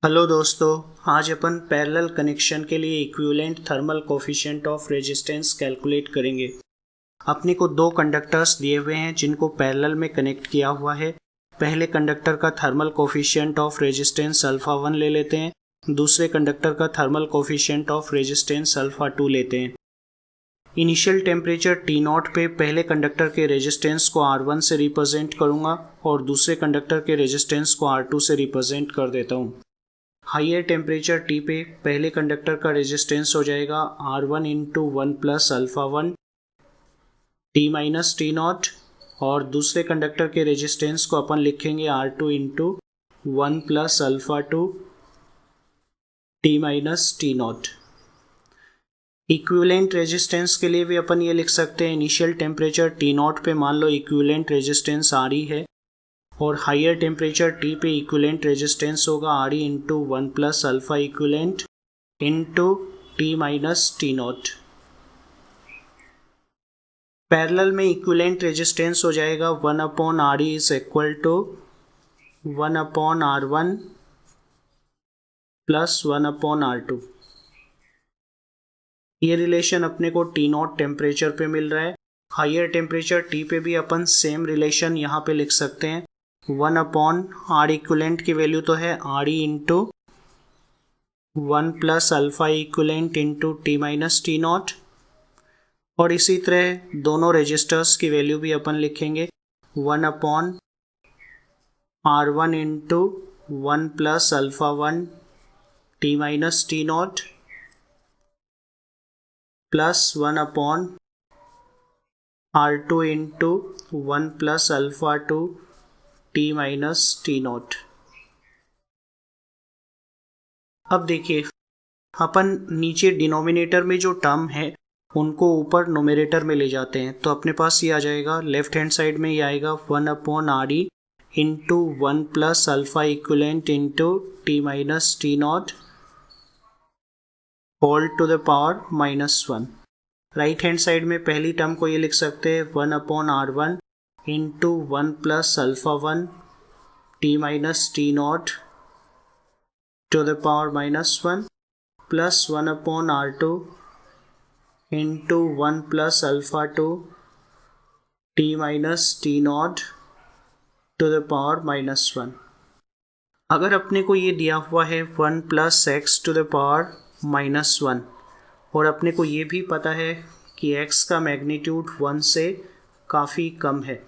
Hello दोस्तों, आज अपन parallel connection के लिए equivalent thermal coefficient of resistance calculate करेंगे। अपने को दो कंडक्टर्स दिए हुए हैं जिनको पैरेलल में कनेक्ट किया हुआ है। पहले कंडक्टर का thermal coefficient of resistance alpha 1 ले लेते हैं, दूसरे कंडक्टर का thermal coefficient of resistance alpha 2 लेते हैं। इनिशियल टेम्परेचर T0 पे पहले कंडक्टर के रेजिस्टेंस को R1 से रिप्रेजेंट करूंगा और दूसरे कंडक्टर के रेजिस्टेंस को R2 से रिप्रेजेंट कर देता हूँ। हाइयर टेम्परेचर T पे पहले कंडक्टर का रेजिस्टेंस हो जाएगा R1 into 1 plus alpha 1 T minus T0 और दूसरे कंडक्टर के रेजिस्टेंस को अपन लिखेंगे R2 into 1 plus alpha 2 T minus T0। Equivalent resistance के लिए भी अपन ये लिख सकते हैं, इनिशियल टेम्परेचर T0 पे मान लो इक्विवेलेंट रेजिस्टेंस RE है और हाइयर टेम्परेचर T पे इक्विवेलेंट रेजिस्टेंस होगा RE into 1 plus alpha equivalent into T minus T0। Parallel में इक्विवेलेंट रेजिस्टेंस हो जाएगा 1 upon RE is equal to 1 upon R1 plus 1 upon R2। ये रिलेशन अपने को T0 टेम्परेचर पे मिल रहा है। हाइयर टेम्परेचर T पे भी अपन सेम रिलेशन यहाँ पे लिख सकते हैं। 1 अपॉन R इक्विवेलेंट की वैल्यू तो है RE into 1 plus alpha equivalent into T minus T0 और इसी तरह दोनों रेजिस्टर्स की वैल्यू भी अपन लिखेंगे 1 upon R1 into 1 plus alpha 1 T minus T0 plus 1 upon R2 into 1 plus alpha 2 T minus T0। अब देखिए, अपन नीचे डिनोमिनेटर में जो टर्म है उनको ऊपर नोमिनेटर में ले जाते हैं तो अपने पास ये आ जाएगा, लेफ्ट हैंड साइड में ये आएगा 1 upon RE into 1 plus alpha equivalent into T minus T0 whole to the power -1। Right hand side में पहली टर्म को ये लिख सकते हैं 1 upon R1 into 1 plus alpha 1 T minus T0 to the power -1 plus 1 upon R2 into 1 plus alpha 2 T minus T0 to the power -1। अगर अपने को ये दिया हुआ है 1 plus x to the power -1 और अपने को ये भी पता है कि x का मैग्नीट्यूड 1 से काफ़ी कम है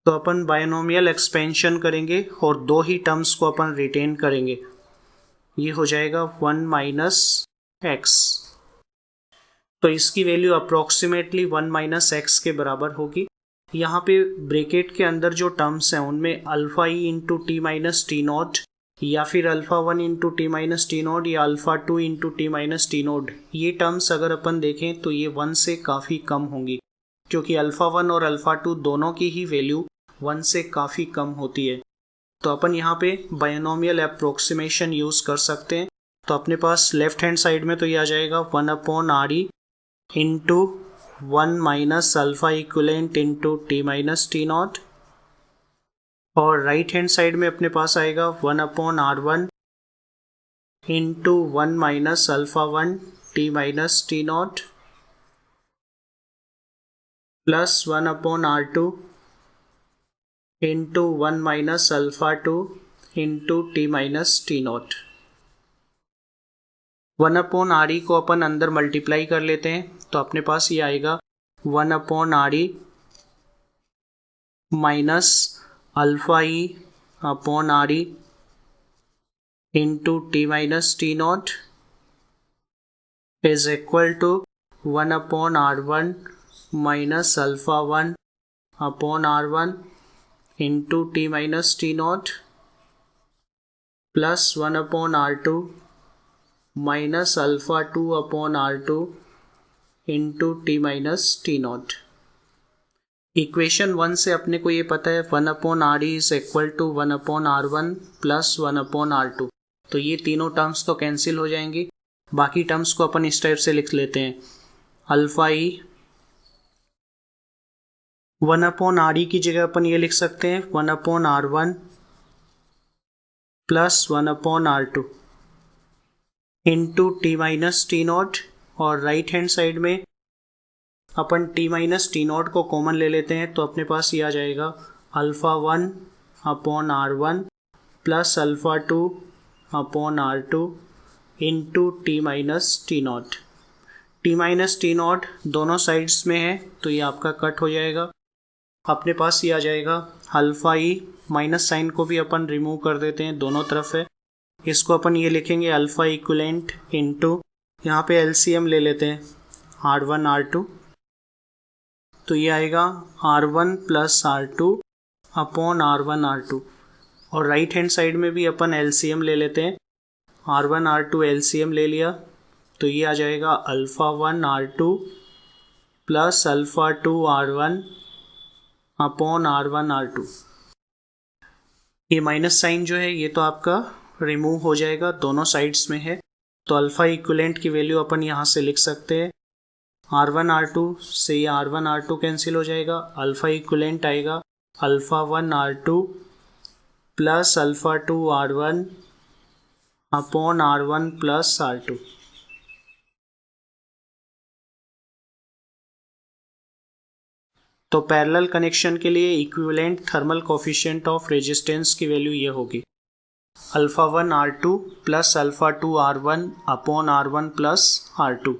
तो अपन बायनोमियल एक्सपेंशन करेंगे और दो ही टर्म्स को अपन रिटेन करेंगे। ये हो जाएगा 1 माइनस एक्स, तो इसकी वैल्यू अप्रोक्सीमेटली 1 माइनस एक्स के बराबर होगी। यहाँ पे ब्रैकेट के अंदर जो टर्म्स हैं उनमें alpha E into T minus T naught या फिर alpha 1 into T minus T naught या alpha 2 into T minus T naught, ये टर्म्स अगर अपन देखें तो ये 1 से काफ़ी कम होंगी क्योंकि अल्फा 1 और अल्फा 2 दोनों की ही वैल्यू 1 से काफ़ी कम होती है। तो अपन यहाँ पे बायनोमियल अप्रोक्सीमेशन यूज़ कर सकते हैं। तो अपने पास लेफ्ट हैंड साइड में तो ये आ जाएगा 1 upon RE into 1 minus alpha equivalent into T minus T0 और राइट हैंड साइड में अपने पास आएगा 1 upon R1 into 1 minus alpha 1 T minus T0 plus 1 upon R2 into 1 minus alpha 2 into T minus T0। 1 upon RE को अपन अंदर multiply कर लेते हैं तो अपने पास ये आएगा 1 upon RE minus alpha E upon RE into T minus T0 is equal to 1 upon R1 minus alpha 1 upon R1 into T minus T0 plus 1 upon R2 minus alpha 2 upon R2 into T minus T0। Equation 1 से अपने को ये पता है 1 upon RE is equal to 1 upon R1 plus 1 upon R2, तो ये तीनों terms तो कैंसिल हो जाएंगी। बाकी टर्म्स को अपन इस टाइप से लिख लेते हैं, अल्फा ई 1 अपॉन RE की जगह अपन ये लिख सकते हैं 1 upon R1 plus 1/R2 into T minus T not, और राइट हैंड साइड में अपन टी माइनस टी नॉट को कॉमन ले लेते हैं तो अपने पास ये आ जाएगा α1/R1 plus α2/R2 into T minus T not. T minus T not दोनों साइड्स में है तो ये आपका कट हो जाएगा, अपने पास ये आ जाएगा अल्फा ई, माइनस साइन को भी अपन रिमूव कर देते हैं, दोनों तरफ है, इसको अपन ये लिखेंगे अल्फा इक्विवेलेंट इंटू, यहाँ पे एलसीएम ले लेते हैं R1 R2, तो ये आएगा R1 plus R2 upon R1 R2, और राइट हैंड साइड में भी अपन एलसीएम ले लेते हैं, R1 R2 एलसीएम ले लिया तो ये आ जाएगा α1 R2 plus α2 R1 upon R1 R2। ये माइनस साइन जो है ये तो आपका रिमूव हो जाएगा, दोनों साइड्स में है, तो अल्फा इक्विवेलेंट की वैल्यू अपन यहाँ से लिख सकते हैं R1 R2 से ये R1 R2 कैंसिल हो जाएगा, अल्फा इक्विवेलेंट आएगा α1 R2 plus α2 R1 upon R1 plus R2। तो पैरेलल कनेक्शन के लिए equivalent thermal coefficient of resistance की वैल्यू ये होगी α1 R2 plus α2 R1 upon R1 plus R2।